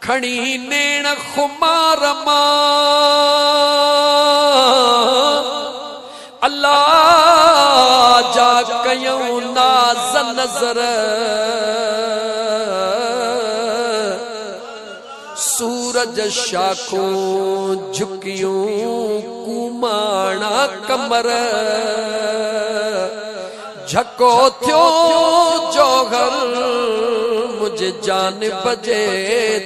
खणी नेण खुमार मां अल्लाह जा कयूं नाज़ नज़र सूरज शाखों झुकियूं कुमाणा कमर झको थियो जोहर मुझे जान बजे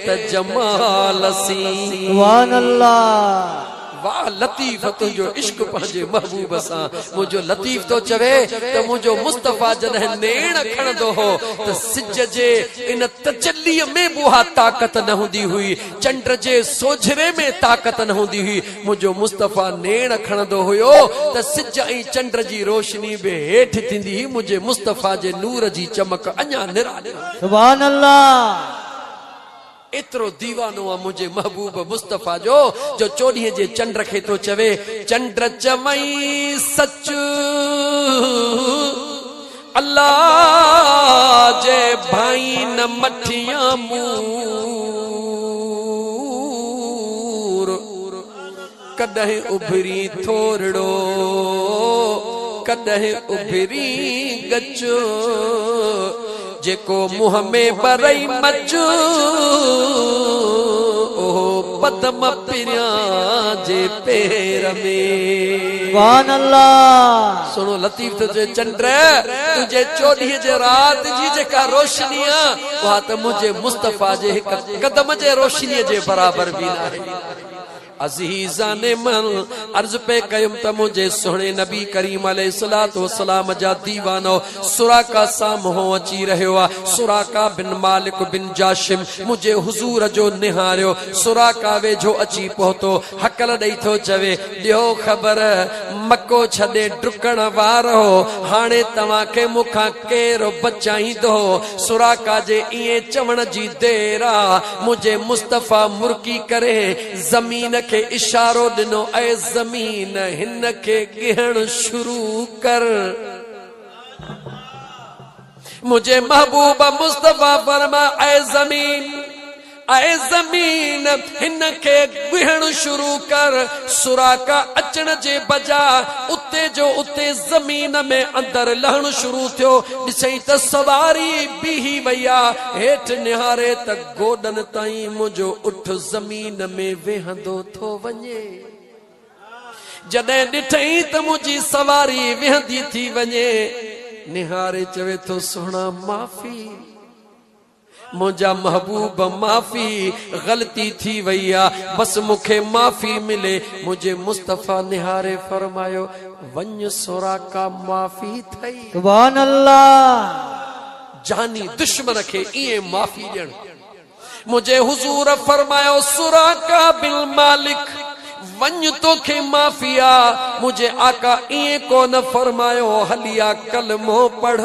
त जमाल सी सुभान अल्लाह वाह लतीफ तुझो इश्क पंहिंजे महबूब सां मुझो लतीफ तो चवे त मुझो मुस्तफा जॾहिं नेण खणंदो हो त सिज जे इन तजल्लीअ में बुहा ताक़त न हूंदी हुई चंड जे सोझरे में ताक़त न हूंदी हुई मुझो मुस्तफा नेण खणंदो हुयो त सिज ऐं चंड जी रोशनी बि हेठि थींदी हुई मुझे मुस्तफा जे नूर जी चमक अञा निराली सुभान अल्लाह एतिरो दीवानो आहे मुझे महबूब मुस्तफा जो चोॾींहं जे चंड खे तो चवे चंड चवई सच अल्लाह जे भाई न मठिया मूर कॾहिं उभरी थोरड़ो कॾहिं उभरी गचो जेको मुंह में बरई मचो ओ पदम पिरिया जे पेर में सुभान अल्लाह सुनो लतीफ तुझे चंड तुझे चोॾींहं जे रात जी जेका रोशनी आहे उहा त मुंहिंजे मुस्तफा जे हिक कदम जे रोशनीअ जे बराबर बि न आहे अज़ीज़ाने मन अर्ज पे कयुम त मुझे सोहणे नबी करीम अलैहिस्सलातु वस्सलाम जा दीवानो सुराका साम्हूं अची रहियो आहे सुराका बिन मालिक बिन जाशिम मुझे हुजूर जो निहारियो सुराका वेझो अची पहुतो हकल ॾेई थो चवे ॾियो ख़बर मको छॾे डुकण वारो हाणे तव्हांखे मूंखां केरु बचाईंदो सुराका जे इएं चवण जी देर आहे मुझे मुस्तफा मुर्की करे ज़मीन के इशारो दिनो ऐ जमीन हिन के गिहण शुरू कर मुझे महबूब मुस्तफा फरमा ऐ जमीन हिन के गिहण शुरू कर सुराका अचण जे बजा उते जो उते जमीन में अंदर लहण शुरू थियो ॾिसई त सवारी बीही वया हेठ निहारे त गोडन ताईं मुझो उठ जमीन में वेहंदो थो वञे जॾहिं ॾिठई त मुंहिंजी सवारी वेहंदी थी वञे निहारे चवे थो सोहणा माफ़ी मुझा महबूब माफी गलती थी वई आ बस मुखे माफी मिले मुझे मुस्तफा निहारे फरमायो वञ सुराका माफी थई सुभान अल्लाह जानी दुश्मन खे इए माफी ॾियण मुझे हुजूर फरमायो सुराका बिल मालिक वञ तोखे माफिया मुझे आका इए कोन फरमायो हलिया कलमो पढ़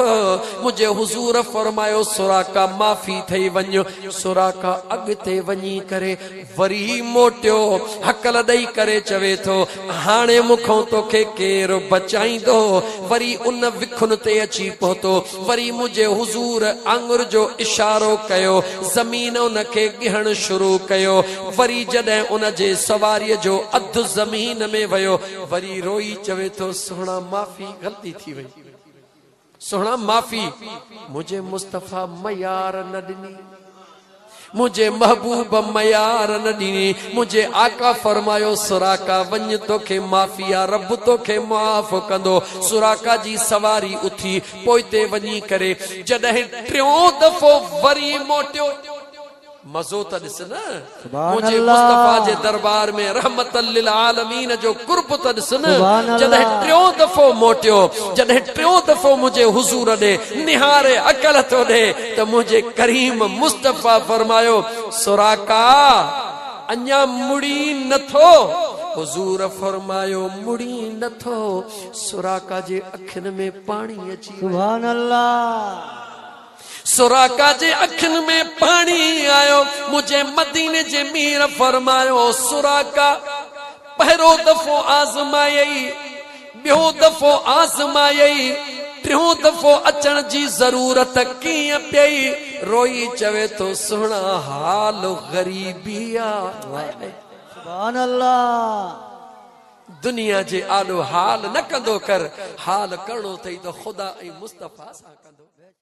मुझे हुजूर फरमायो सुराका माफी थई वञ सुराका अॻिते वञी करे वरी मोटियो हकल ॾेई करे चवे थो हाणे मूंखां तोखे केरु बचाईंदो वरी उन विखुन ते अची पहुतो वरी मुझे हुजूर आंगुर जो इशारो कयो ज़मीन उनखे गिहण शुरू कयो वरी जॾहिं उन जे सवारीअ जो अधु जमीन में वयो वरी रोई चवे थो सोहणा माफी गलती थी वई सोहणा माफी मुझे मुस्तफा मयार न ॾिनी मुझे महबूब मयार न ॾिनी मुझे आका फरमायो सुराका वञ तोखे माफिया रब तोखे माफ़ कंदो सुराका जी सवारी उथी पोइते वञी करे जॾहिं टियों दफ़ो वरी मोटियो मज़ो त ॾिस न मुझे मुस्तफा जे दरबार में रहमतल लिल आलमीन जो कुर्ब त ॾिस न जॾहिं टियों दफ़ो मोटियो जॾहिं टियों दफ़ो मुझे हुजूर ॾे निहारे अकल थो ॾे त मुझे करीम मुस्तफा फरमायो सुराका अञा मुड़ी नथो हुजूर फरमायो मुड़ी नथो सुराका जे अखियुनि में पाणी अची सुभान अल्लाह सुराका जे अखियुनि में पाणी आयो मुझे मदीने जे मीर फरमायो सुराका पहिरियों दफ़ो आज़मायई ॿियों दफ़ो आज़मायई टियों दफ़ो अचण जी ज़रूरत कीअं पई रोई चवे तो सुना हाल गरीबिया सुभान अल्लाह दुनिया जे आलो हाल न कंदो कर हाल करणो थई तो खुदा ऐं मुस्तफा सां कंदो